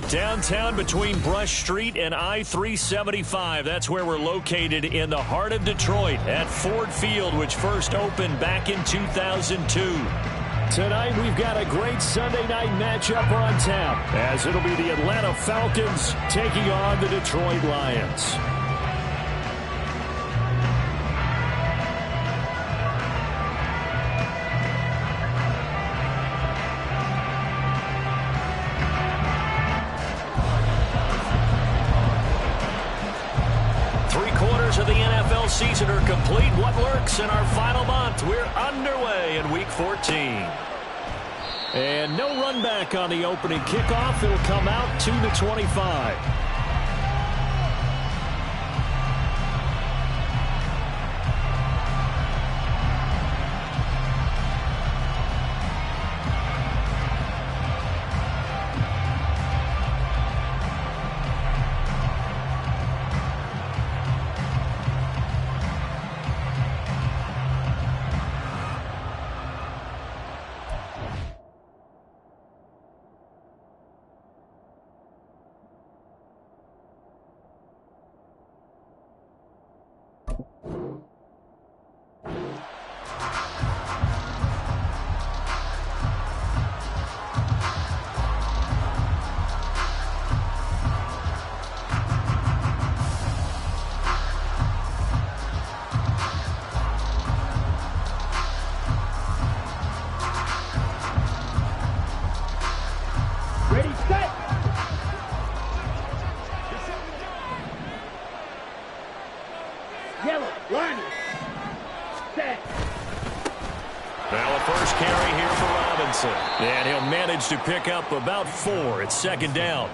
Downtown between Brush Street and I-375. That's where we're located in the heart of Detroit at Ford Field, which first opened back in 2002. Tonight we've got a great Sunday night matchup on tap, as it'll be the Atlanta Falcons taking on the Detroit Lions. Of the NFL season are complete. What works in our final month? We're underway in Week 14. And no run back on the opening kickoff. It'll come out to the 25. And he'll manage to pick up about 4. It's second down.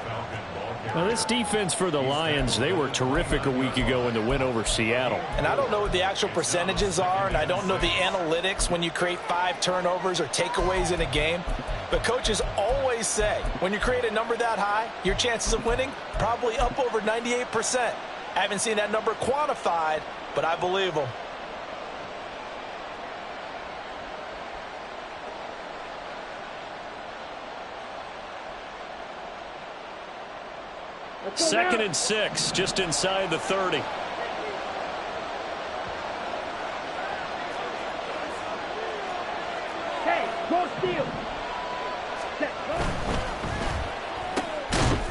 Now, this defense for the Lions, they were terrific a week ago in the win over Seattle. And I don't know what the actual percentages are, and I don't know the analytics when you create 5 turnovers or takeaways in a game. But coaches always say, when you create a number that high, your chances of winning probably up over 98%. I haven't seen that number quantified, but I believe them. Second and 6, just inside the 30.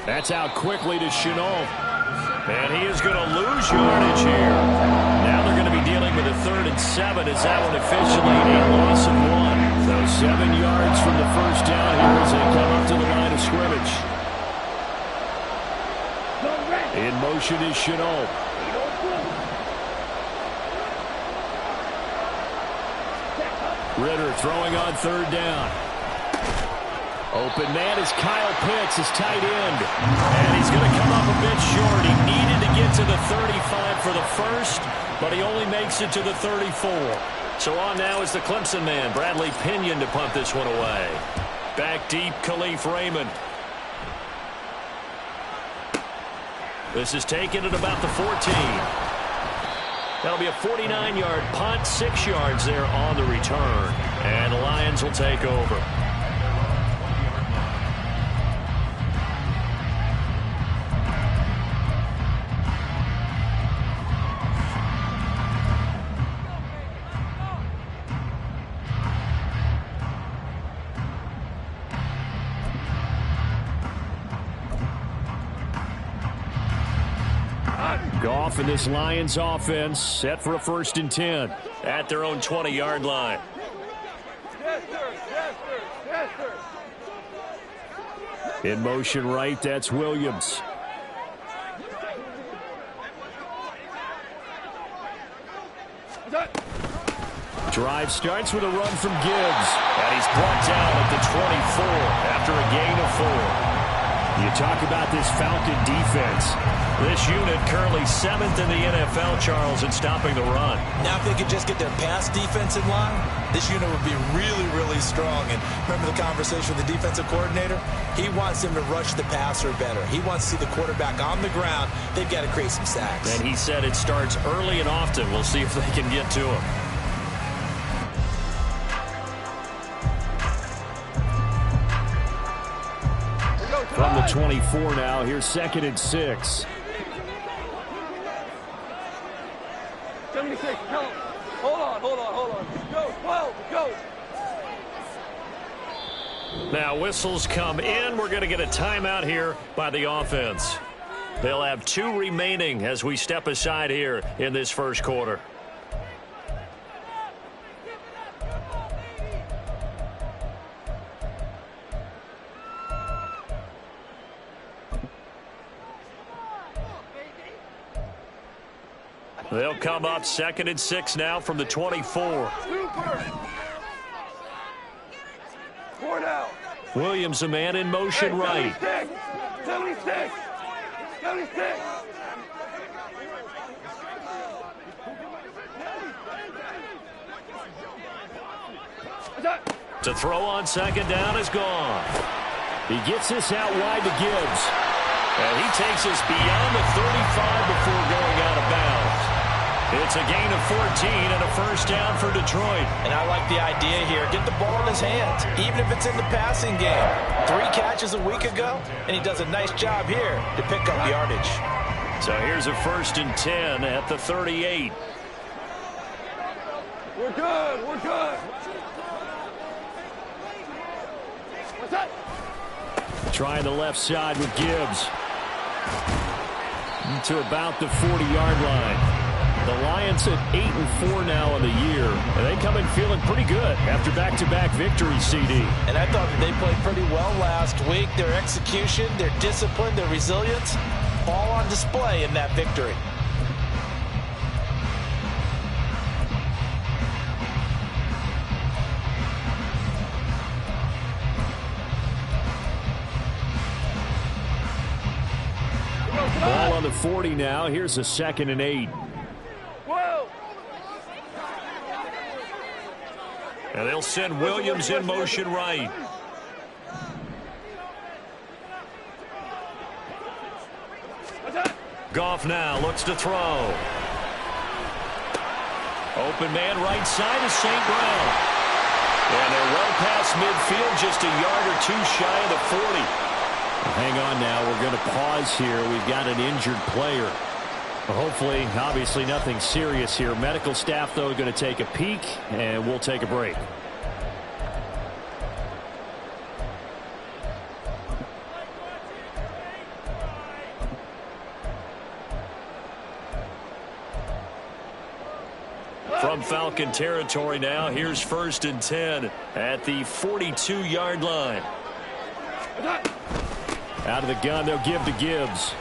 That's out quickly to Chenault. And he is going to lose yardage here. Now they're going to be dealing with a 3rd and 7 as that one officially a loss of 1. So 7 yards from the first down here as they come up to the line of scrimmage. In motion is Chenault. Ritter throwing on 3rd down. Open man is Kyle Pitts, his tight end. And he's going to come up a bit short. He needed to get to the 35 for the first, but he only makes it to the 34. So on now is the Clemson man, Bradley Pinion, to punt this one away. Back deep, Khalif Raymond. This is taken at about the 14. That'll be a 49-yard punt, 6 yards there on the return. And the Lions will take over. Goff and this Lions offense set for a 1st and 10 at their own 20-yard line. In motion right, that's Williams. Drive starts with a run from Gibbs. And he's brought down at the 24 after a gain of 4. You talk about this Falcon defense. This unit currently 7th in the NFL, Charles, in stopping the run. Now if they could just get their pass defense in line, this unit would be really, really strong. And remember the conversation with the defensive coordinator? He wants them to rush the passer better. He wants to see the quarterback on the ground. They've got to create some sacks. And he said it starts early and often. We'll see if they can get to him. From the 24 now, here's 2nd and 6. 76, no. Hold on. Go, 12, go. Now whistles come in. We're going to get a timeout here by the offense. They'll have 2 remaining as we step aside here in this first quarter. They'll come up 2nd and 6 now from the 24. Four now. Williams, a man in motion right. 76. To throw on 2nd down is gone. He gets this out wide to Gibbs. And he takes us beyond the 35 before going out of bounds. It's a gain of 14 and a first down for Detroit. And I like the idea here. Get the ball in his hands, even if it's in the passing game. 3 catches a week ago, and he does a nice job here to pick up yardage. So here's a 1st and 10 at the 38. We're good. What's that? Trying the left side with Gibbs. To about the 40-yard line. The Lions at 8-4 now in the year. And they come in feeling pretty good after back-to-back victories, CD. And I thought that they played pretty well last week. Their execution, their discipline, their resilience, all on display in that victory. Ball on the 40 now. Here's a 2nd and 8. Whoa. And they'll send Williams in motion right. Goff now looks to throw. Open man right side is St. Brown. And they're well past midfield, just a yard or 2 shy of the 40. Hang on now. We're going to pause here. We've got an injured player. Hopefully, obviously nothing serious here. Medical staff, though, going to take a peek, and we'll take a break. From Falcon territory now, here's 1st and 10 at the 42-yard line. Out of the gun, they'll give to Gibbs.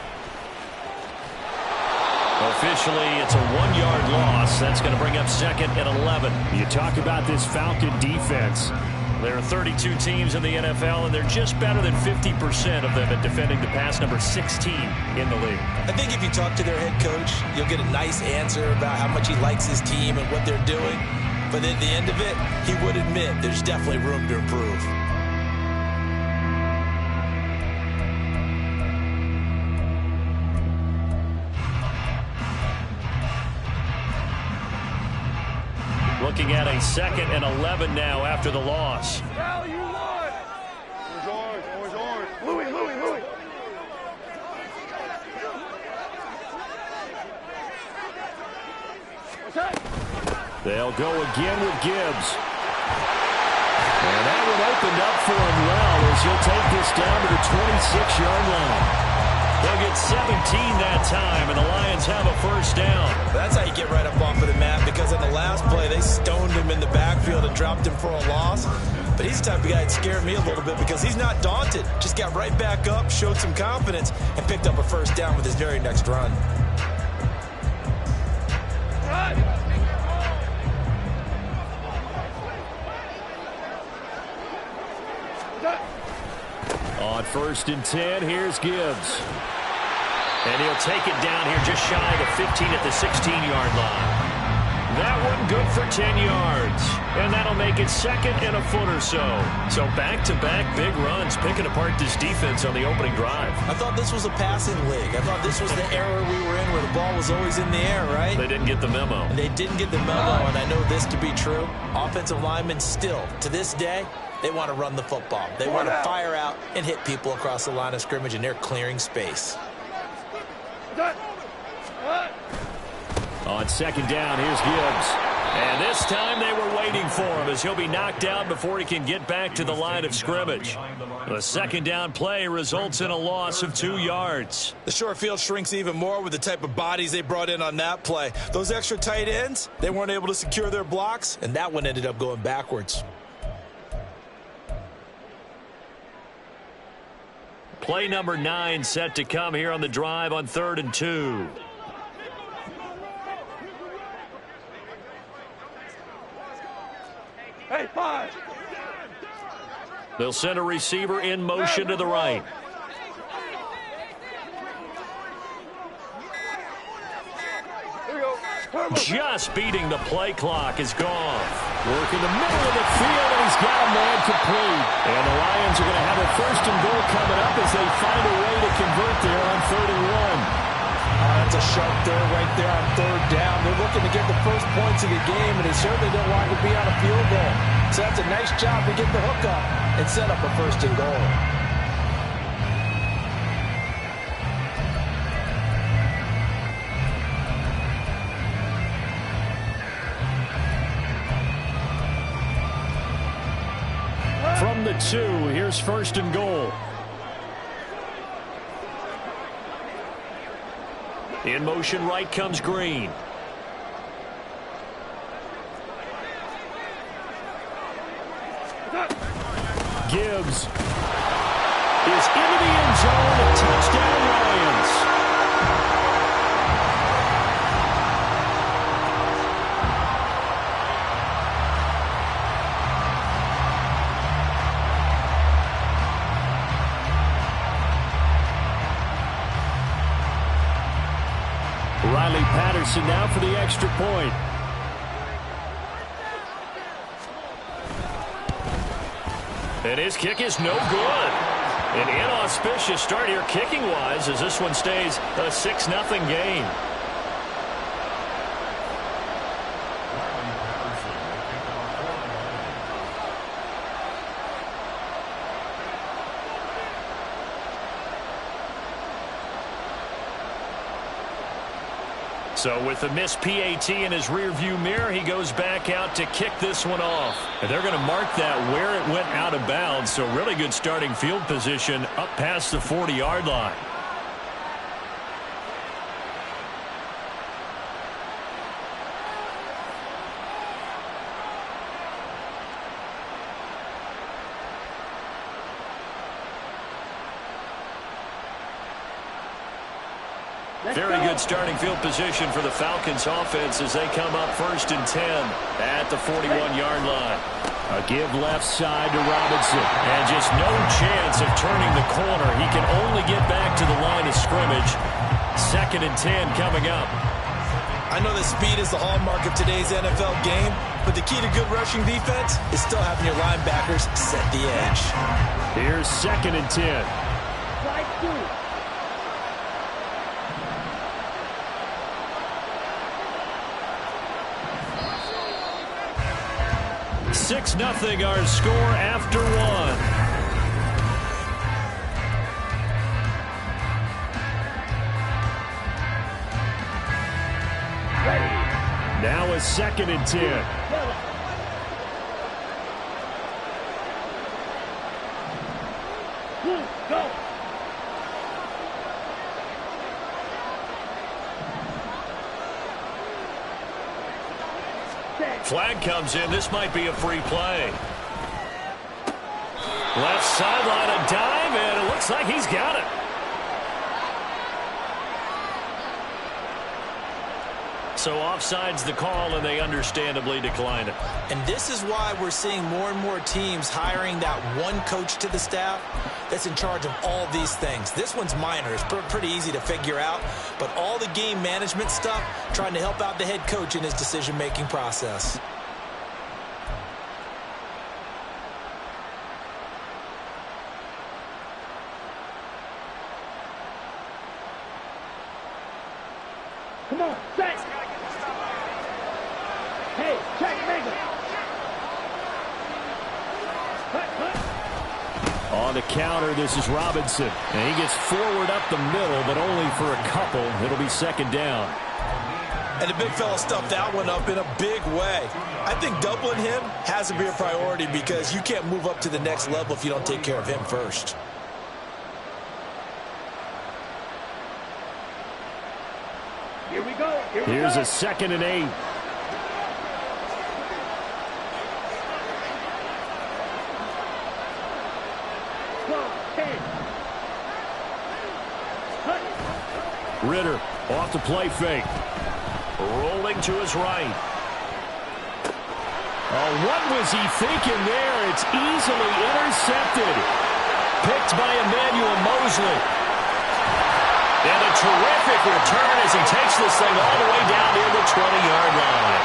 Officially, it's a 1-yard loss. That's going to bring up 2nd and 11. You talk about this Falcon defense. There are 32 teams in the NFL, and they're just better than 50% of them at defending the pass, number 16 in the league. I think if you talk to their head coach, you'll get a nice answer about how much he likes his team and what they're doing. But at the end of it, he would admit there's definitely room to improve. Looking at a 2nd and 11 now after the loss. Cal, you won. Orange. Louis. What's that? They'll go again with Gibbs. And that one opened up for him well as he'll take this down to the 26-yard line. They'll get 17 that time, and the Lions have a first down. That's how you get right up off of the mat, because in the last play, they stoned him in the backfield and dropped him for a loss. But he's the type of guy that scared me a little bit because he's not daunted. Just got right back up, showed some confidence, and picked up a first down with his very next run. On 1st and 10, here's Gibbs. And he'll take it down here just shy of the 15 at the 16-yard line. That one good for 10 yards. And that'll make it 2nd and a foot or so. So back-to-back big runs, picking apart this defense on the opening drive. I thought this was a passing league. I thought this was the era we were in where the ball was always in the air, right? They didn't get the memo. They didn't get the memo, and I know this to be true. Offensive linemen still, to this day, They want to run the football. They want to fire out and hit people across the line of scrimmage, and they're clearing space. On second down, here's Gibbs. And this time they were waiting for him as he'll be knocked out before he can get back to the line of scrimmage. The second down play results in a loss of 2 yards. The short field shrinks even more with the type of bodies they brought in on that play. Those extra tight ends, they weren't able to secure their blocks, and that one ended up going backwards. Play number 9 set to come here on the drive on 3rd and 2. Hey, 5. They'll send a receiver in motion to the right. Here we go. Just beating the play clock is gone. Work in the middle of the field, and he's got a man complete. And the Lions are going to have a 1st and goal coming up as they find a way to convert there on 3rd and 1. That's a sharp throw right there on 3rd down. They're looking to get the first points of the game, and they certainly don't want to be on a field goal. So that's a nice job to get the hook up and set up a 1st and goal. From the 2, here's 1st and goal. In motion right comes Green. Gibbs is into the end zone. A touchdown, Lions. Riley Patterson now for the extra point. And his kick is no good. An inauspicious start here kicking-wise as this one stays a 6-0 game. So with the missed PAT in his rearview mirror, he goes back out to kick this one off. And they're going to mark that where it went out of bounds. So really good starting field position up past the 40-yard line. Very good starting field position for the Falcons offense as they come up 1st and 10 at the 41-yard line. A give left side to Robinson. And just no chance of turning the corner. He can only get back to the line of scrimmage. 2nd and 10 coming up. I know that speed is the hallmark of today's NFL game, but the key to good rushing defense is still having your linebackers set the edge. Here's 2nd and 10. 6-0 our score after 1. Now a 2nd and 10. Go. Flag comes in. This might be a free play. Left sideline, a dive, and it looks like he's got it. So offside's the call, and they understandably decline it. And this is why we're seeing more and more teams hiring that one coach to the staff that's in charge of all these things. This one's minor. It's pretty easy to figure out. But all the game management stuff, trying to help out the head coach in his decision-making process. Come on, set. Hey, check, make it. On the counter, this is Robinson. And he gets forward up the middle, but only for a couple. It'll be second down. And the big fella stuffed that one up in a big way. I think doubling him has to be a priority because you can't move up to the next level if you don't take care of him first. Here we go. Here's a 2nd and 8. Ritter off the play fake. Rolling to his right. Oh, what was he thinking there? It's easily intercepted. Picked by Emmanuel Mosley. And a terrific return as he takes this thing all the way down near the 20-yard line.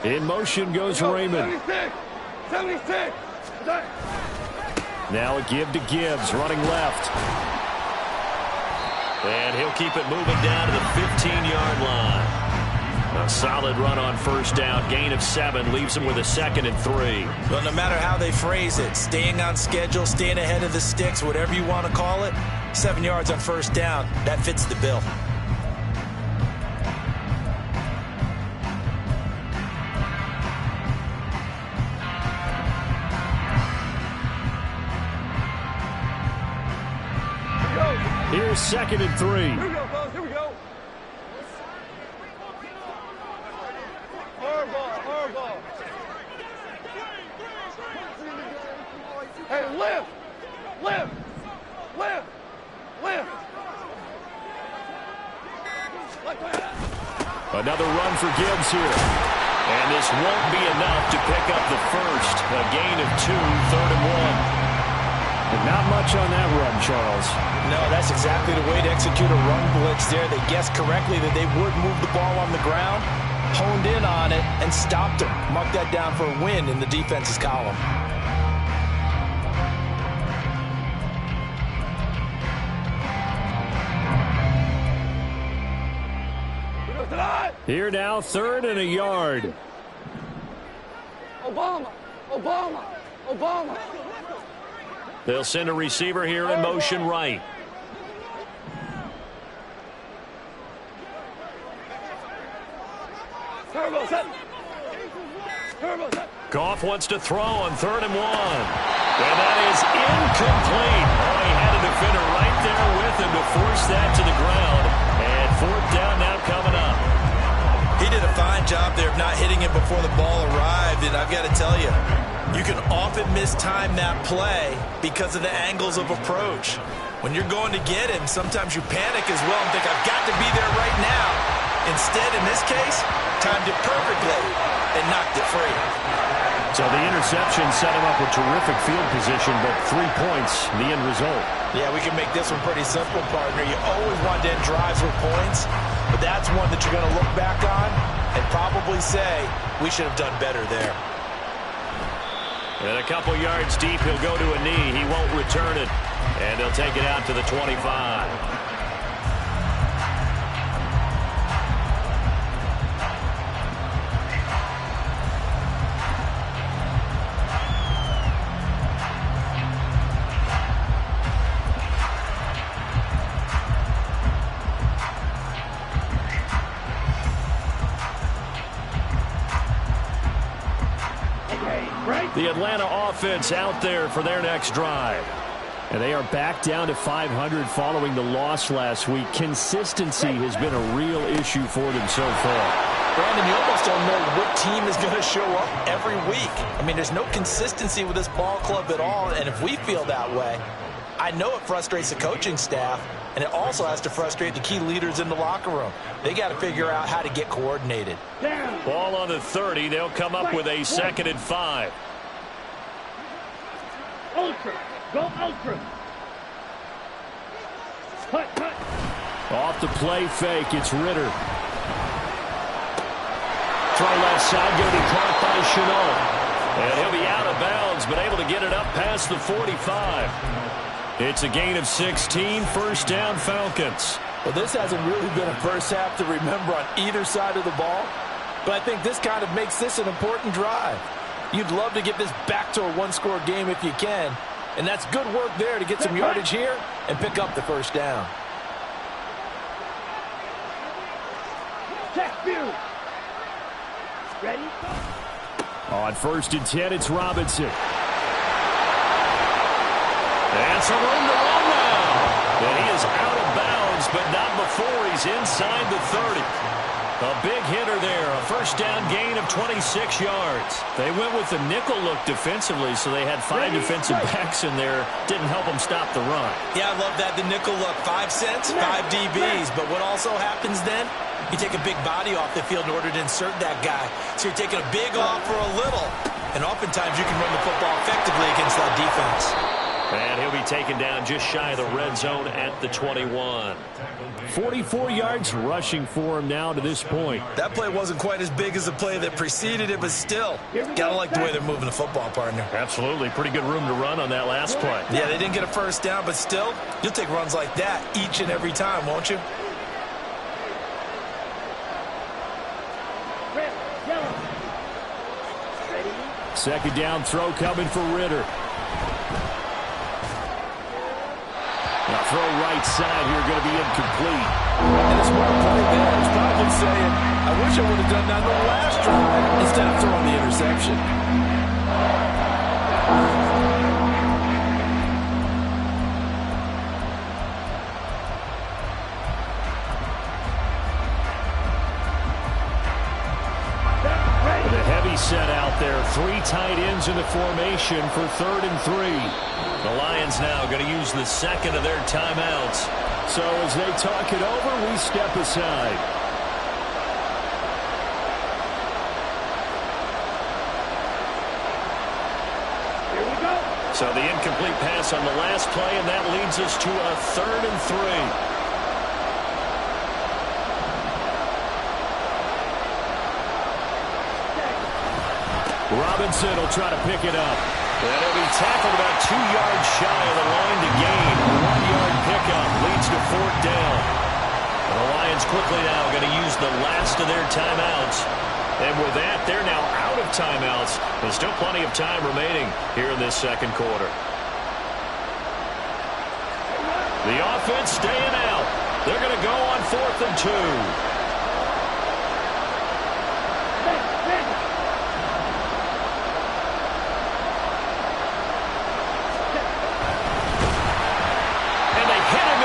In motion goes Raymond. 76. Now a give to Gibbs, running left. And he'll keep it moving down to the 15-yard line. A solid run on first down. Gain of 7 leaves him with a 2nd and 3. Well, no matter how they phrase it, staying on schedule, staying ahead of the sticks, whatever you want to call it, 7 yards on first down, that fits the bill. Here's 2nd and 3. Here we go, folks. Here we go. Hard ball. Hey, lift. Another run for Gibbs here. And this won't be enough to pick up the first. A gain of 2, 3rd and 1. But not much on that run, Charles. No, that's exactly the way to execute a run blitz there. They guessed correctly that they would move the ball on the ground, honed in on it, and stopped them. Mark that down for a win in the defense's column. Here now, 3rd and a yard. Obama. They'll send a receiver here in motion right. Goff wants to throw on 3rd and 1. And that is incomplete. Oh, he had a defender right there with him to force that to the ground. And 4th down now coming up. He did a fine job there of not hitting it before the ball arrived, and I've got to tell you, you can often mistime that play because of the angles of approach. When you're going to get him, sometimes you panic as well and think, I've got to be there right now. Instead, in this case, timed it perfectly and knocked it free. So the interception set him up with terrific field position, but 3 points, the end result. Yeah, we can make this one pretty simple, partner. You always want to end drives with points, but that's one that you're going to look back on and probably say, we should have done better there. And a couple yards deep, he'll go to a knee. He won't return it. And they'll take it out to the 25. The Atlanta offense out there for their next drive. And they are back down to 500 following the loss last week. Consistency has been a real issue for them so far. Brandon, you almost don't know what team is going to show up every week. I mean, there's no consistency with this ball club at all, and if we feel that way, I know it frustrates the coaching staff, and it also has to frustrate the key leaders in the locker room. They got to figure out how to get coordinated. Ball on the 30. They'll come up with a 2nd and 5. Ultra. Go ultra. Cut. Off the play fake, it's Ritter. Throw left side, going to be caught by Chenault. And he'll be out of bounds, but able to get it up past the 45. It's a gain of 16, first down Falcons. Well, this hasn't really been a first half to remember on either side of the ball, but I think this kind of makes this an important drive. You'd love to get this back to a one-score game if you can, and that's good work there to get some yardage here and pick up the first down. Check view. Ready? On 1st and 10, it's Robinson. And some room to run now. And he is out of bounds, but not before he's inside the 30. A big hitter there, a first down gain of 26 yards. They went with the nickel look defensively, so they had 5 defensive backs in there. Didn't help them stop the run. Yeah, I love that, the nickel look. 5 cents, 5 DBs. But what also happens then? You take a big body off the field in order to insert that guy. So you're taking a big off for a little. And oftentimes you can run the football effectively against that defense. And he'll be taken down just shy of the red zone at the 21. 44 yards rushing for him now to this point. That play wasn't quite as big as the play that preceded it, but still, gotta like the way they're moving the football, partner. Absolutely. Pretty good room to run on that last play. Yeah, they didn't get a first down, but still, you'll take runs like that each and every time, won't you? Second down throw coming for Ritter. Now throw right side here, going to be incomplete. And a smart play there. He's probably saying, I wish I would have done that on the last drive instead of throwing the interception. The heavy set out there. 3 tight ends in the formation for 3rd and 3. The Lions now going to use the second of their timeouts. So as they talk it over, we step aside. Here we go. So the incomplete pass on the last play, and that leads us to a 3rd and 3. Robinson will try to pick it up. And he'll be tackled about 2 yards shy of the line to gain. A 1-yard pickup leads to 4th down. And the Lions quickly now going to use the last of their timeouts. And with that, they're now out of timeouts. There's still plenty of time remaining here in this second quarter. The offense staying out. They're going to go on 4th and 2.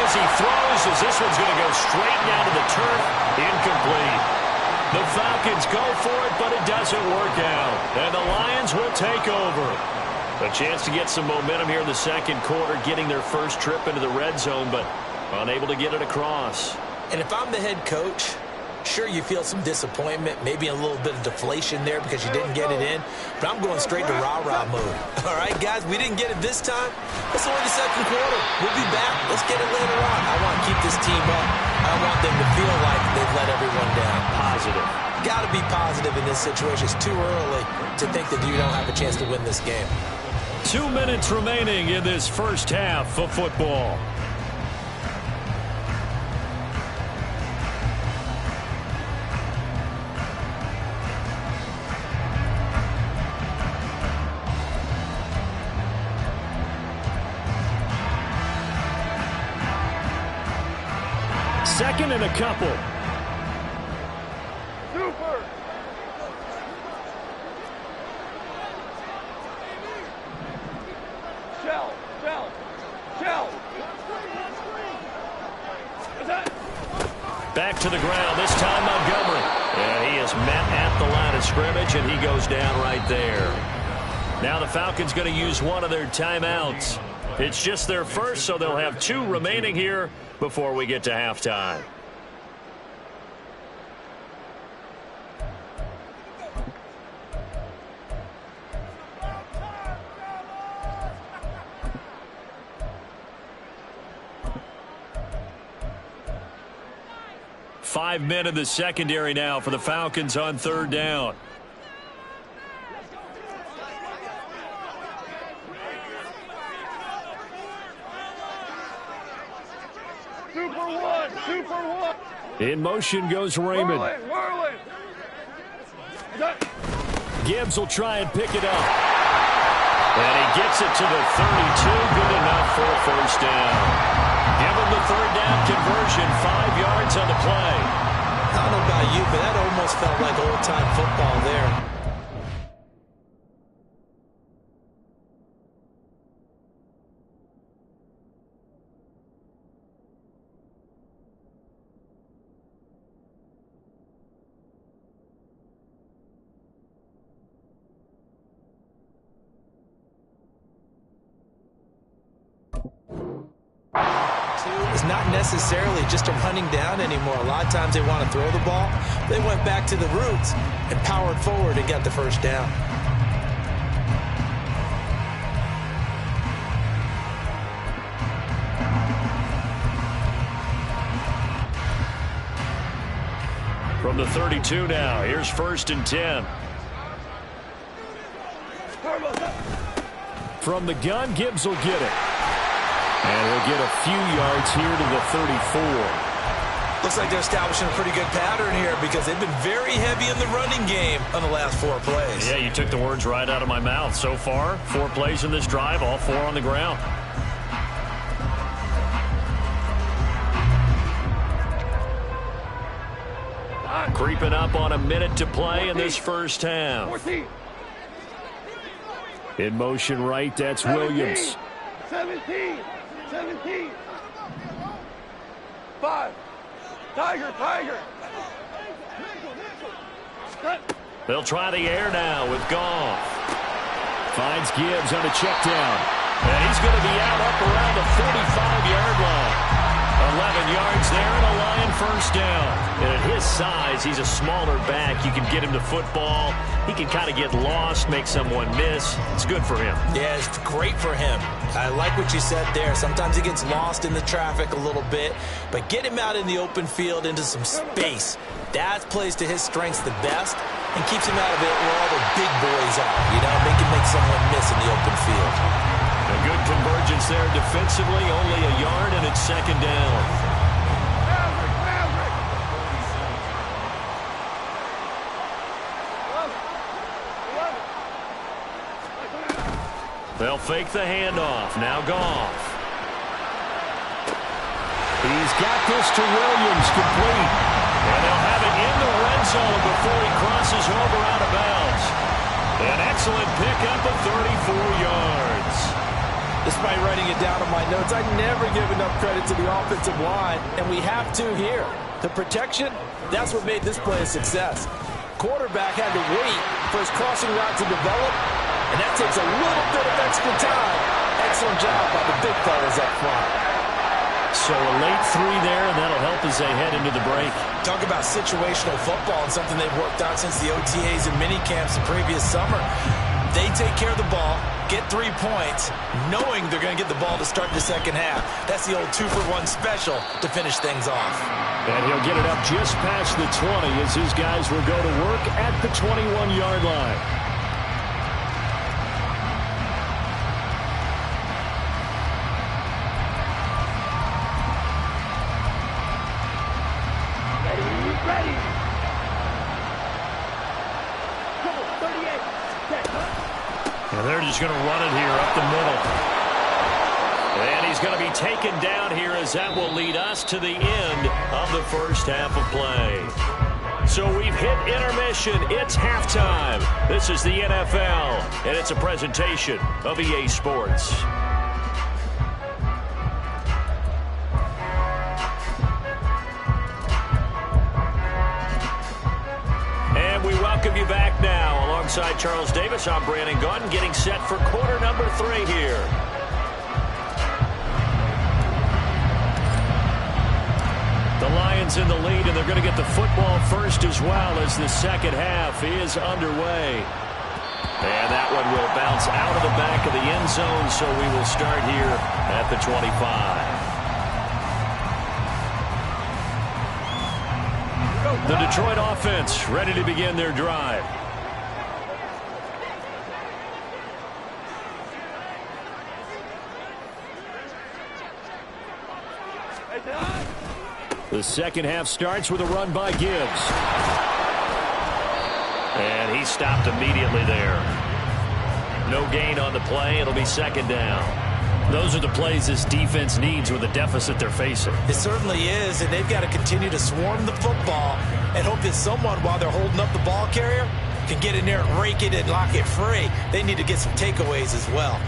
He throws as this one's going to go straight down to the turf. Incomplete. The Falcons go for it, but it doesn't work out. And the Lions will take over. A chance to get some momentum here in the second quarter, getting their first trip into the red zone, but unable to get it across. And if I'm the head coach, sure, you feel some disappointment, maybe a little bit of deflation there because you didn't get it in, but I'm going straight to rah-rah mode. All right, guys, we didn't get it this time. It's only the second quarter. We'll be back. Let's get it later on. I want to keep this team up. I want them to feel like they've let everyone down. Positive. Got to be positive in this situation. It's too early to think that you don't have a chance to win this game. 2 minutes remaining in this first half of football. Second and a couple. Super. Shell. Back to the ground, this time Montgomery. And he is met at the line of scrimmage, and he goes down right there. Now the Falcons going to use one of their timeouts. It's just their first, so they'll have 2 remaining here before we get to halftime. Five men in the secondary now for the Falcons on 3rd down. In motion goes Raymond. Whirling. Gibbs will try and pick it up. And he gets it to the 32. Good enough for a first down. Give him the third down conversion. 5 yards on the play. I don't know about you, but that almost felt like old-time football there. Is not necessarily just a running down anymore. A lot of times they want to throw the ball. They went back to the roots and powered forward and got the first down. From the 32 now, here's 1st and 10. From the gun, Gibbs will get it. And he'll get a few yards here to the 34. Looks like they're establishing a pretty good pattern here because they've been very heavy in the running game on the last 4 plays. Yeah, you took the words right out of my mouth. So far, 4 plays in this drive, all 4 on the ground. Creeping up on a minute to play in this first half. 14. In motion right, that's Williams. 17. 5. Tiger. They'll try the air now with Goff. Finds Gibbs on a check down. And he's going to be out up around the 45-yard line. 11 yards there and a Lion first down. And at his size, he's a smaller back. You can get him to football. He can kind of get lost, make someone miss. It's good for him. Yeah, it's great for him. I like what you said there. Sometimes he gets lost in the traffic a little bit, but get him out in the open field into some space. That plays to his strengths the best and keeps him out of it where all the big boys are. You know, make someone miss in the open field. A good convergence there defensively, only a yard, and it's 2nd down. They'll fake the handoff. Now Goff. He's got this to Williams, complete. And they'll have it in the red zone before he crosses over out of bounds. An excellent pickup of 34 yards. Despite writing it down on my notes, I never give enough credit to the offensive line, and we have to here. The protection, that's what made this play a success. Quarterback had to wait for his crossing route to develop, and that takes a little bit of extra time. Excellent job by the big fellas up front. So a late 3 there, and that'll help as they head into the break. Talk about situational football and something they've worked on since the OTAs and mini camps the previous summer. They take care of the ball, get 3 points, knowing they're going to get the ball to start the second half. That's the old 2-for-1 special to finish things off. And he'll get it up just past the 20 as his guys will go to work at the 21-yard line. Ready. Come on, 38. And they're just going to run it here up the middle. And he's going to be taken down here as that will lead us to the end of the first half of play. So we've hit intermission. It's halftime. This is the NFL, and it's a presentation of EA Sports. And we welcome you back now. Alongside Charles Davis, I'm Brandon Gaudin, getting set for quarter number 3 here. The Lions in the lead, and they're going to get the football first as well as the second half is underway. And that one will bounce out of the back of the end zone, so we will start here at the 25. The Detroit offense ready to begin their drive. Hey, The second half starts with a run by Gibbs. And he stopped immediately there. No gain on the play. It'll be second down. Those are the plays this defense needs with the deficit they're facing. It certainly is, and they've got to continue to swarm the football and hope that someone, while they're holding up the ball carrier, can get in there and rake it and lock it free. They need to get some takeaways as well.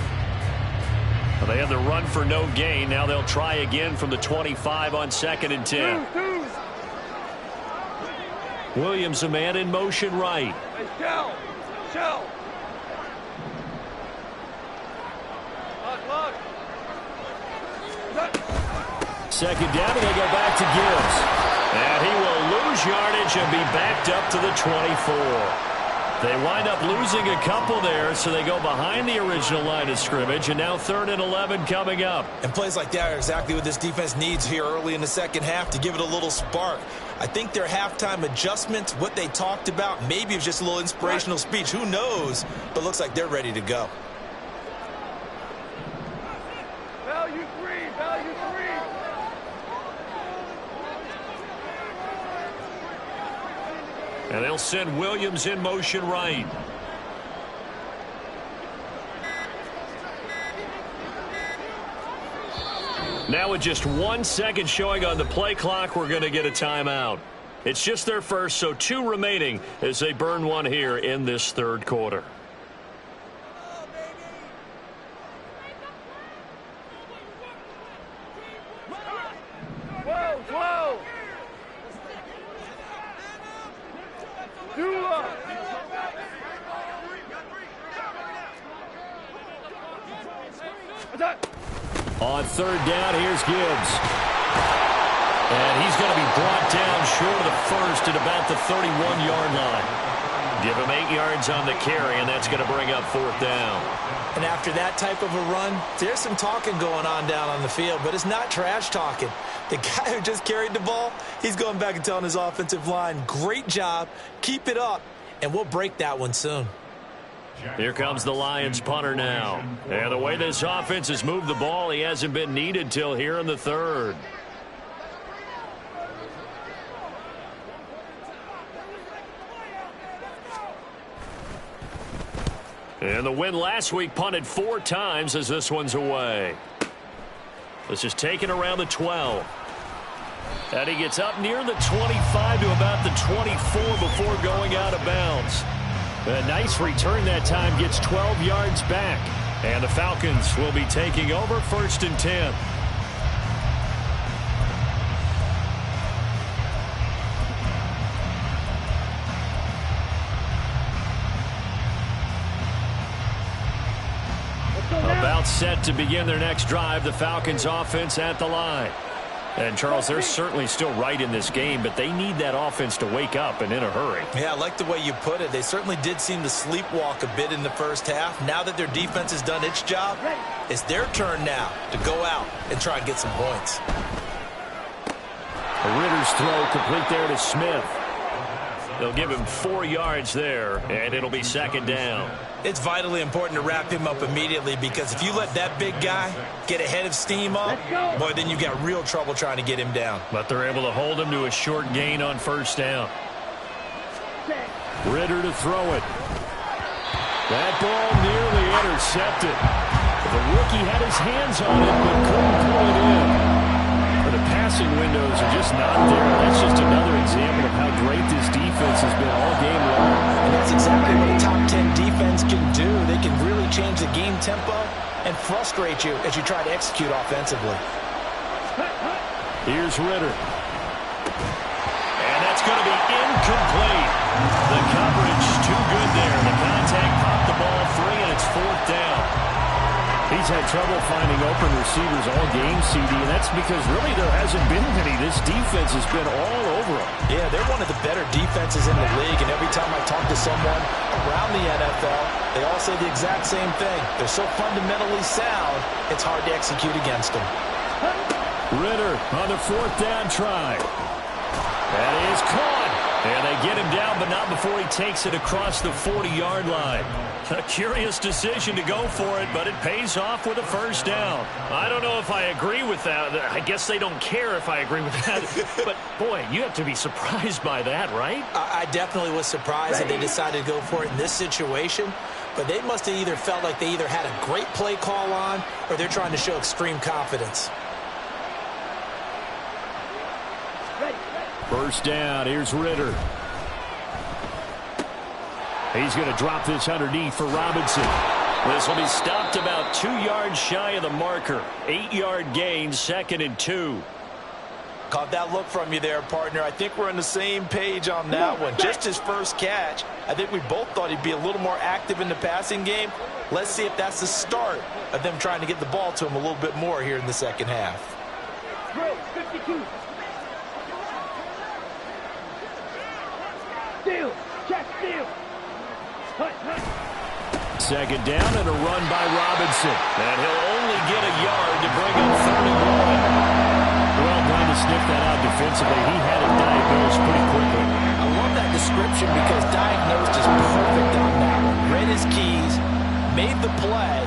Well, they have the run for no gain. Now they'll try again from the 25 on 2nd and 10. Williams, a man in motion right. Hey, Shell. Look. Second down, and they go back to Gibbs. And he will lose yardage and be backed up to the 24. They wind up losing a couple there, so they go behind the original line of scrimmage, and now 3rd and 11 coming up. And plays like that are exactly what this defense needs here early in the second half to give it a little spark. I think their halftime adjustments, what they talked about, maybe it was just a little inspirational speech. Who knows? But looks like they're ready to go. Value three. And they'll send Williams in motion right. Now with just 1 second showing on the play clock, we're going to get a timeout. It's just their first, so 2 remaining as they burn one here in this 3rd quarter. Whoa. On 3rd down, here's Gibbs. And he's going to be brought down short of the first at about the 31-yard line. Give him 8 yards on the carry, and that's going to bring up 4th down. And after that type of a run, there's some talking going on down on the field, but it's not trash talking. The guy who just carried the ball, he's going back and telling his offensive line, great job, keep it up, and we'll break that one soon. Here comes the Lions punter now. And the way this offense has moved the ball, he hasn't been needed till here in the 3rd. And the win last week punted 4 times as this one's away. This is taken around the 12. And he gets up near the 25 to about the 24 before going out of bounds. A nice return that time, gets 12 yards back. And the Falcons will be taking over 1st and 10. About set to begin their next drive, the Falcons offense at the line. And, Charles, they're certainly still right in this game, but they need that offense to wake up and in a hurry. Yeah, I like the way you put it. They certainly did seem to sleepwalk a bit in the first half. Now that their defense has done its job, it's their turn now to go out and try and get some points. Ritter's throw complete there to Smith. They'll give him 4 yards there, and it'll be 2nd down. It's vitally important to wrap him up immediately, because if you let that big guy get a head of steam up, boy, then you got real trouble trying to get him down. But they're able to hold him to a short gain on 1st down. Ritter to throw it. That ball nearly intercepted. The rookie had his hands on it, but couldn't pull it in. But the passing windows are just not there. That's just another example of how great this defense has been all game long. And that's exactly what a top 10 defense can do. They can really change the game tempo and frustrate you as you try to execute offensively. Here's Ritter. And that's going to be incomplete. The coverage too good there. The contact popped the ball free, and it's 4th down. He's had trouble finding open receivers all game, CD, and that's because really there hasn't been any. This defense has been all over them. Yeah, they're one of the better defenses in the league, and every time I talk to someone around the NFL, they all say the exact same thing. They're so fundamentally sound, it's hard to execute against them. Ritter on the 4th down try. That is caught. And they get him down, but not before he takes it across the 40-yard line. A curious decision to go for it, but it pays off with a first down. I don't know if I agree with that. I guess they don't care if I agree with that. But, boy, you have to be surprised by that, right? I definitely was surprised that they decided to go for it in this situation. But they must have either felt like they either had a great play call on or they're trying to show extreme confidence. First down, here's Ritter. He's going to drop this underneath for Robinson. This will be stopped about 2 yards shy of the marker. 8-yard gain, 2nd and 2. Caught that look from you there, partner. I think we're on the same page on that one. Just his first catch. I think we both thought he'd be a little more active in the passing game. Let's see if that's the start of them trying to get the ball to him a little bit more here in the second half. 52. Steal. Check steal. Second down and a run by Robinson. And he'll only get a yard to bring up 3rd and 1. Well, trying to sniff that out defensively. He had it diagnosed pretty quickly. I love that description because diagnosed is perfect on that one. Read his keys, made the play,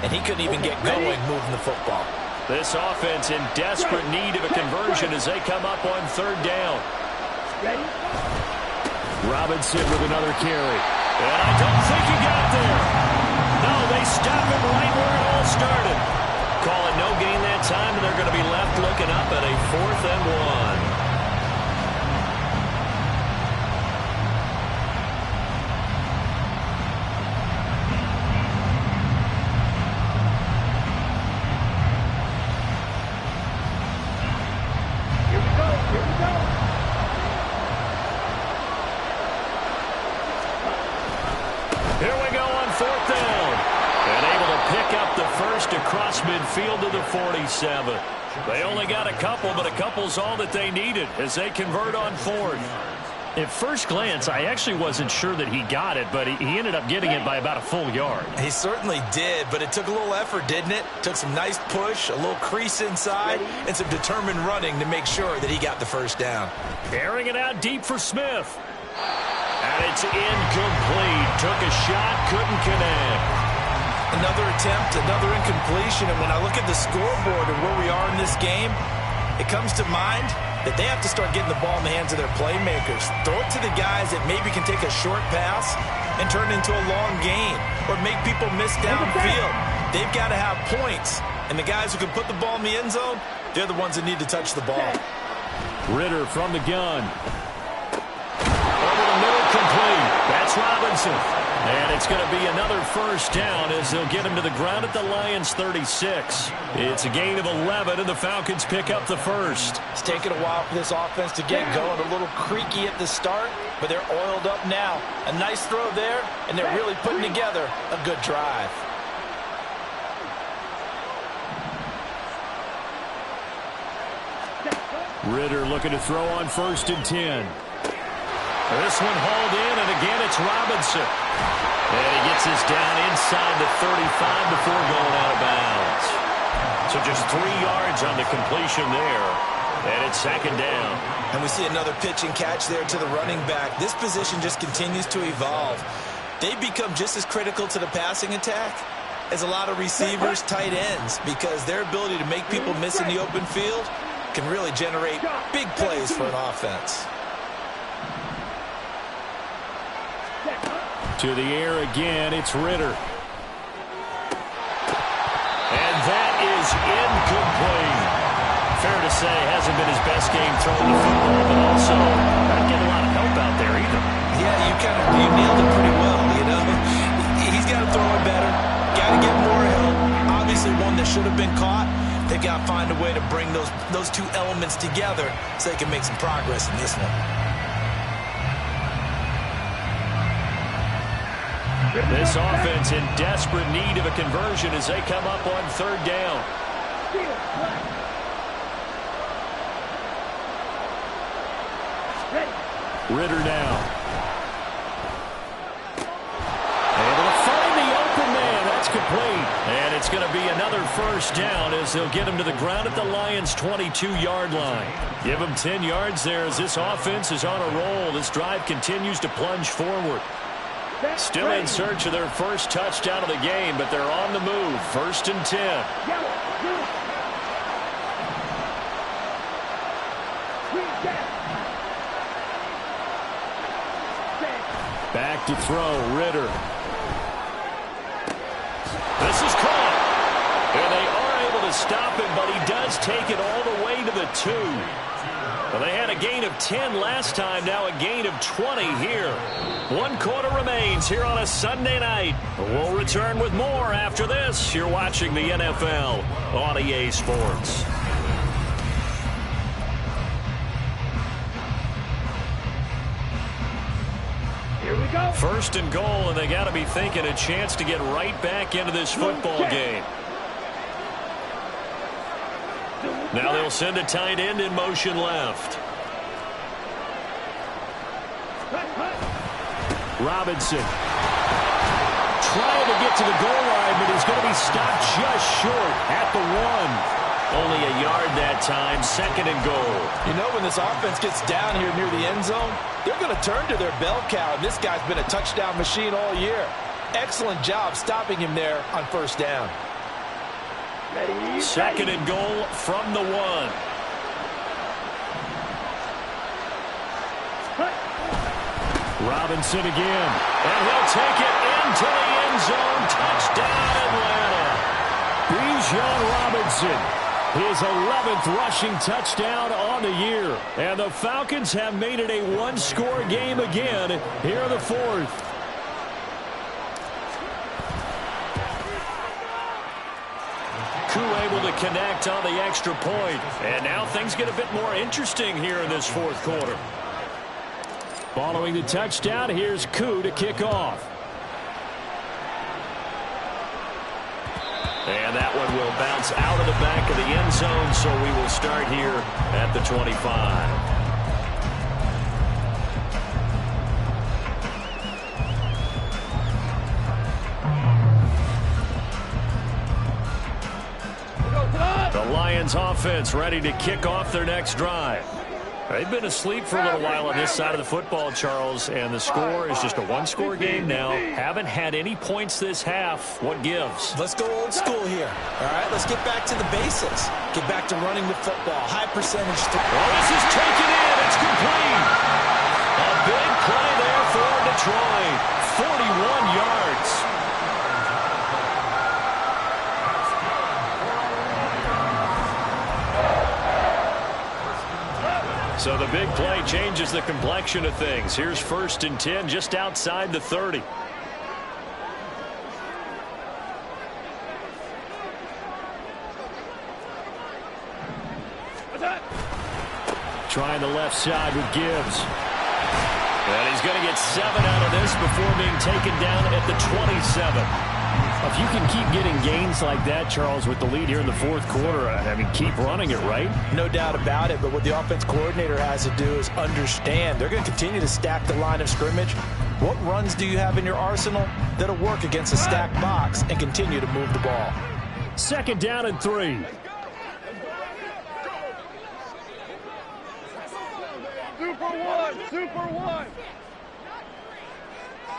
and he couldn't even get going moving the football. This offense in desperate need of a conversion as they come up on 3rd down. Ready? Robinson with another carry. And I don't think he got there. No, they stop him right where it all started. Call it no gain that time, and they're going to be left looking up at a 4th and 1. Here we go on 4th down. And able to pick up the first across midfield to the 47. They only got a couple, but a couple's all that they needed as they convert on 4th. At first glance, I actually wasn't sure that he got it, but he ended up getting it by about a full yard. He certainly did, but it took a little effort, didn't it? Took some nice push, a little crease inside, and some determined running to make sure that he got the first down. Carrying it out deep for Smith. And it's incomplete. Took a shot, couldn't connect. Another attempt, another incompletion, and when I look at the scoreboard and where we are in this game, it comes to mind that they have to start getting the ball in the hands of their playmakers. Throw it to the guys that maybe can take a short pass and turn it into a long gain or make people miss downfield. They've got to have points, and the guys who can put the ball in the end zone, they're the ones that need to touch the ball. Ritter from the gun. Over the middle, complete. That's Robinson. And it's going to be another first down as they'll get him to the ground at the Lions' 36. It's a gain of 11, and the Falcons pick up the first. It's taken a while for this offense to get going. A little creaky at the start, but they're oiled up now. A nice throw there, and they're really putting together a good drive. Ritter looking to throw on 1st and 10. This one hauled in, and again it's Robinson. And he gets this down inside the 35 before going out of bounds. So just 3 yards on the completion there. And it's 2nd down. And we see another pitch and catch there to the running back. This position just continues to evolve. They become just as critical to the passing attack as a lot of receivers, tight ends, because their ability to make people miss in the open field can really generate big plays for an offense. To the air again, it's Ritter. And that is incomplete. Fair to say, hasn't been his best game throwing the football, but also not getting a lot of help out there either. Yeah, you nailed it pretty well, you know. He's got to throw it better. Got to get more help. Obviously one that should have been caught. They've got to find a way to bring those two elements together so they can make some progress in this one. This offense in desperate need of a conversion as they come up on 3rd down. Ritter now. Able to find the open man. That's complete. And it's going to be another another first down as they'll get him to the ground at the Lions' 22-yard line. Give him 10 yards there as this offense is on a roll. This drive continues to plunge forward. Still in search of their first touchdown of the game, but they're on the move. 1st and 10. Back to throw, Ritter. This is caught. And they are able to stop him, but he does take it all the way to the 2. Well, they had a gain of 10 last time, now a gain of 20 here. 1 quarter remains here on a Sunday night. We'll return with more after this. You're watching the NFL on EA Sports. Here we go. 1st and goal, and they got to be thinking a chance to get right back into this football game. Now they'll send a tight end in motion left. Robinson trying to get to the goal line, but he's going to be stopped just short at the 1. Only a yard that time. 2nd and goal. You know, when this offense gets down here near the end zone, they're going to turn to their bell cow, and this guy's been a touchdown machine all year. Excellent job stopping him there on 1st down. 2nd and goal from the 1. Robinson again, and he'll take it into the end zone. Touchdown, Atlanta. Bijan Robinson, his 11th rushing touchdown on the year. And the Falcons have made it a 1-score game again here in the 4th. Able to connect on the extra point. And now things get a bit more interesting here in this 4th quarter. Following the touchdown, here's Koo to kick off. And that one will bounce out of the back of the end zone, so we will start here at the 25. The Lions offense ready to kick off their next drive. They've been asleep for a little while on this side of the football, Charles, and the score is just a 1-score game now. Haven't had any points this half. What gives? Let's go old school here. All right, let's get back to the basics. Get back to running the football. High percentage. Oh, this is taken in. It's complete. A big play there for Detroit. 41 yards. So the big play changes the complexion of things. Here's 1st and 10 just outside the 30. Trying the left side with Gibbs. And he's going to get 7 out of this before being taken down at the 27. If you can keep getting gains like that, Charles, with the lead here in the 4th quarter, I mean, keep running it, right? No doubt about it, but what the offense coordinator has to do is understand they're going to continue to stack the line of scrimmage. What runs do you have in your arsenal that'll work against a stacked box and continue to move the ball? 2nd down and 3. Super one.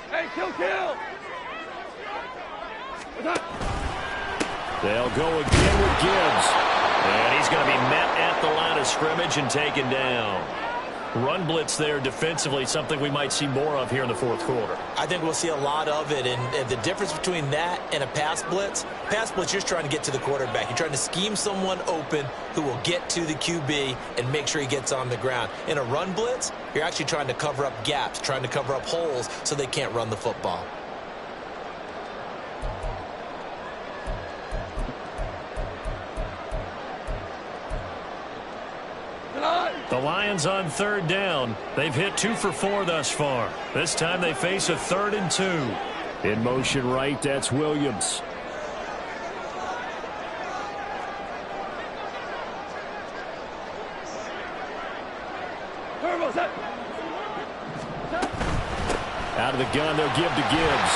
Hey, kill. They'll go again with Gibbs. And he's going to be met at the line of scrimmage and taken down. Run blitz there defensively, something we might see more of here in the 4th quarter. I think we'll see a lot of it, and the difference between that and a pass blitz, you're just trying to get to the quarterback. You're trying to scheme someone open who will get to the QB and make sure he gets on the ground. In a run blitz, you're actually trying to cover up gaps, trying to cover up holes so they can't run the football. The Lions on 3rd down. They've hit 2 for 4 thus far. This time they face a 3rd and 2. In motion right, that's Williams. Out of the gun, they'll give to Gibbs.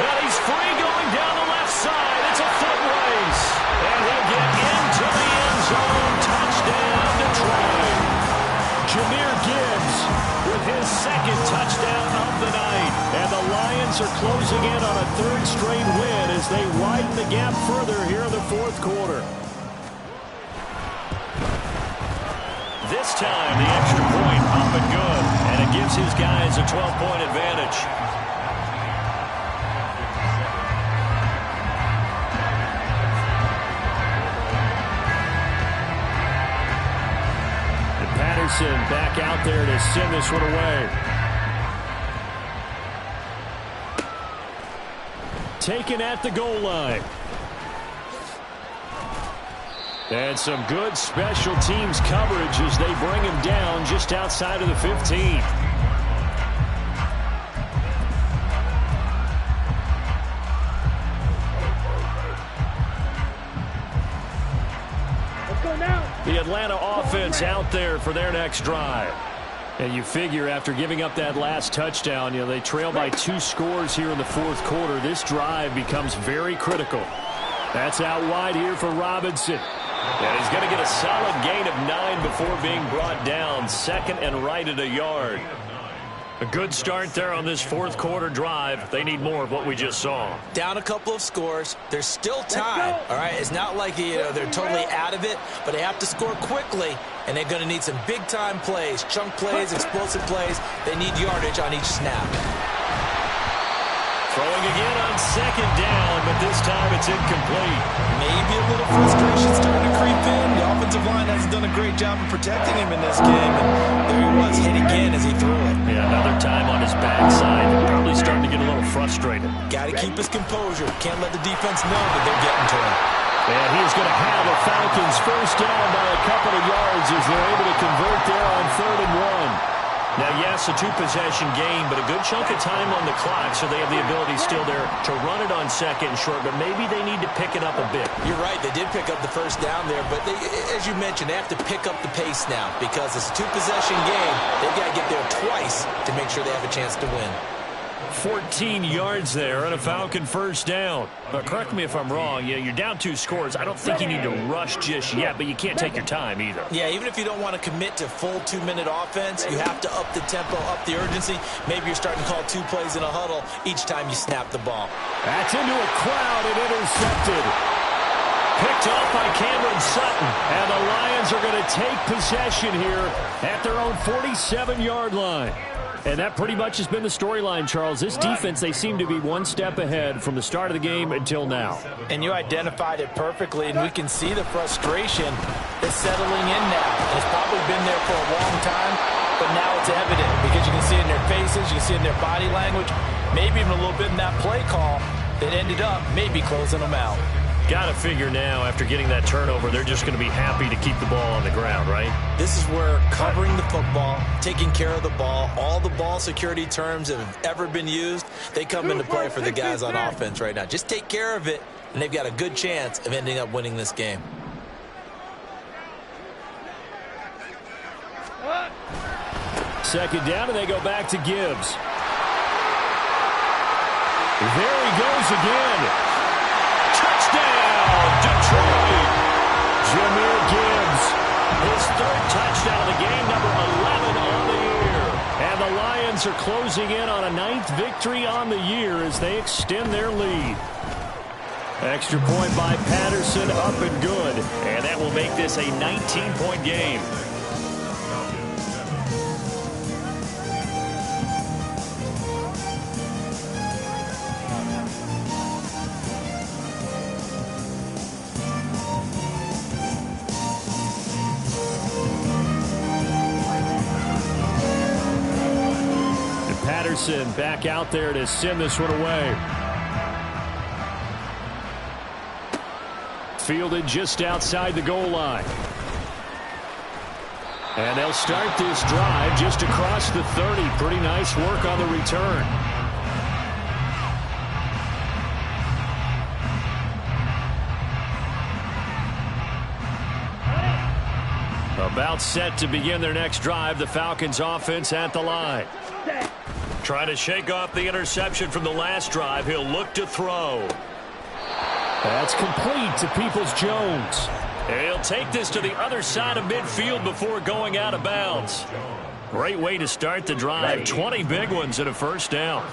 And he's free going down the left side. It's a foot race. closing in on a third straight win as they widen the gap further here in the fourth quarter. This time, the extra point up and good, and it gives his guys a 12-point advantage. And Patterson back out there to send this one away. Taken at the goal line. And some good special teams coverage as they bring him down just outside of the 15. Let's go now. The Atlanta offense out there for their next drive. And you figure after giving up that last touchdown, they trail by 2 scores here in the fourth quarter. This drive becomes very critical. That's out wide here for Robinson. And he's going to get a solid gain of 9 before being brought down. Second and right at a yard. A good start there on this fourth quarter drive. They need more of what we just saw. Down a couple of scores. There's still time. All right, it's not like they're totally out of it, but they have to score quickly, and they're going to need some big-time plays, chunk plays, explosive plays. They need yardage on each snap. Throwing again on second down, but this time it's incomplete. Maybe a little frustration starting to creep in. The offensive line hasn't done a great job of protecting him in this game. And there he was, hit again as he threw it. Yeah, another time on his backside. Probably starting to get a little frustrated. Got to keep his composure. Can't let the defense know that they're getting to him. And he's going to have the Falcons first down by a couple of yards as they're able to convert there on 3rd and 1. Now, yes, a 2-possession game, but a good chunk of time on the clock, so they have the ability still there to run it on second and short, but maybe they need to pick it up a bit. You're right. They did pick up the first down there, but as you mentioned, they have to pick up the pace now because it's a 2-possession game. They've got to get there twice to make sure they have a chance to win. 14 yards there and a Falcon first down. But correct me if I'm wrong. Yeah, you're down 2 scores. I don't think you need to rush just yet, but you can't take your time either. Yeah, even if you don't want to commit to full 2-minute offense, you have to up the tempo, up the urgency. Maybe you're starting to call 2 plays in a huddle each time you snap the ball. That's into a crowd and intercepted. Picked off by Cameron Sutton. And the Lions are going to take possession here at their own 47-yard line. And that pretty much has been the storyline, Charles. This defense, they seem to be one step ahead from the start of the game until now. And you identified it perfectly, and we can see the frustration that's settling in now. It's probably been there for a long time, but now it's evident because you can see it in their faces, you can see it in their body language, maybe even a little bit in that play call that ended up maybe closing them out. Got to figure now, after getting that turnover, they're just going to be happy to keep the ball on the ground, right? This is where covering the football, taking care of the ball, all the ball security terms that have ever been used, they come into play for the guys on offense right now. Just take care of it, and they've got a good chance of ending up winning this game. Second down, and they go back to Gibbs. There he goes again. Touchdown, Detroit! Jahmyr Gibbs, his 3rd touchdown of the game, number 11 on the year. And the Lions are closing in on a 9th victory on the year as they extend their lead. Extra point by Patterson, up and good. And that will make this a 19-point game. Patterson back out there to send this one away. Fielded just outside the goal line. And they'll start this drive just across the 30. Pretty nice work on the return. About set to begin their next drive. The Falcons offense at the line. Trying to shake off the interception from the last drive. He'll look to throw. That's complete to Peoples-Jones. He'll take this to the other side of midfield before going out of bounds. Great way to start the drive. 20 big ones and a first down.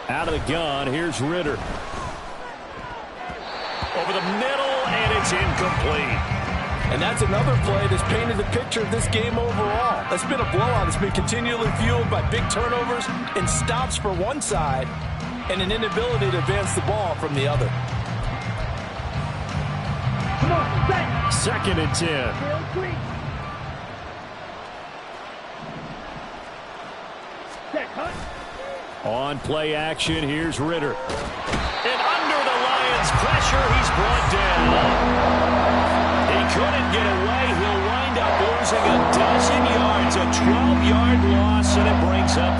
Out of the gun, here's Ritter. Over the middle, and it's incomplete. And that's another play that's painted the picture of this game overall. It's been a blowout. It's been continually fueled by big turnovers and stops for one side and an inability to advance the ball from the other. Second and 10. On play action, here's Ritter. And under the Lions' pressure, he's brought down. He couldn't get away. He'll wind up losing a dozen yards. A 12-yard loss, and it brings up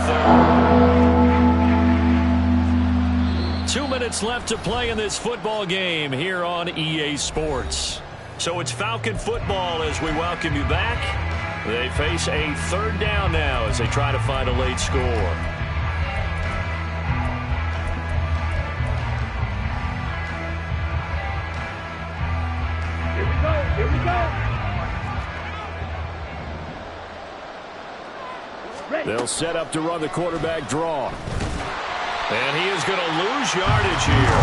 third. 2 minutes left to play in this football game here on EA Sports. So it's Falcon football as we welcome you back. They face a third down now as they try to find a late score. Here we go. They'll set up to run the quarterback draw. And he is going to lose yardage here.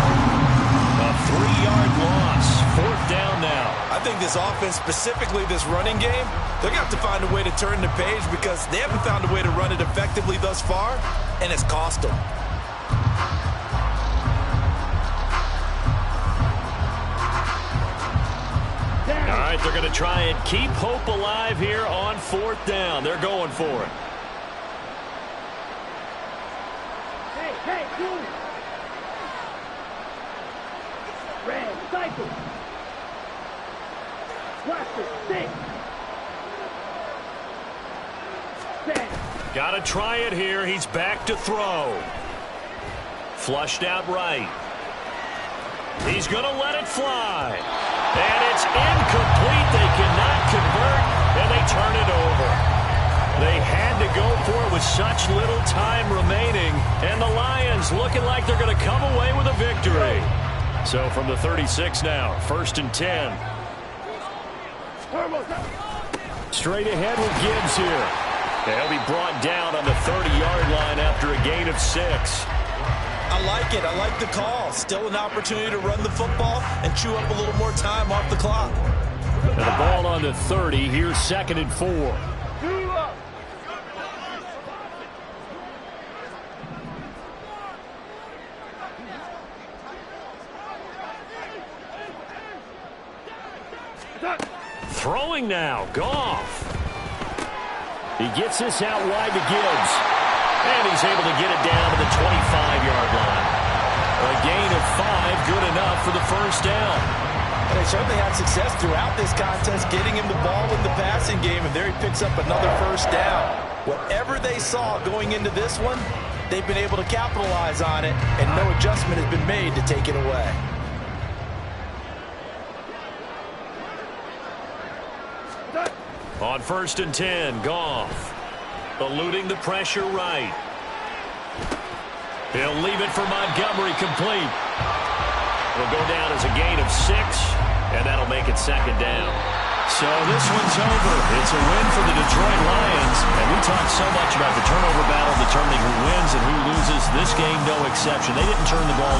A 3-yard loss. Fourth down now. I think this offense, specifically this running game, they're going to have to find a way to turn the page because they haven't found a way to run it effectively thus far, and it's cost them. All right, they're going to try and keep hope alive here on fourth down. They're going for it. Hey, dude. Red, cycle. Blaster, stick. Got to try it here. He's back to throw. Flushed out right. He's going to let it fly. And it's incomplete. They cannot convert, and they turn it over. They had to go for it with such little time remaining, and the Lions looking like they're going to come away with a victory. So from the 36 now, first and 10. Straight ahead with Gibbs here. They'll be brought down on the 30-yard line after a gain of 6. I like it. I like the call. Still an opportunity to run the football and chew up a little more time off the clock. And the ball on the 30. Here's second and 4. Throwing now, Goff. He gets this out wide to Gibbs. And he's able to get it down to the 25-yard line. A gain of 5, good enough for the first down. And they certainly had success throughout this contest, getting him the ball in the passing game, and there he picks up another first down. Whatever they saw going into this one, they've been able to capitalize on it, and no adjustment has been made to take it away. On first and 10, Goff. Eluding the pressure right. He'll leave it for Montgomery, complete. It'll go down as a gain of 6, and that'll make it second down. So this one's over. It's a win for the Detroit Lions, and we talked so much about the turnover battle determining who wins and who loses. This game, no exception. They didn't turn the ball over.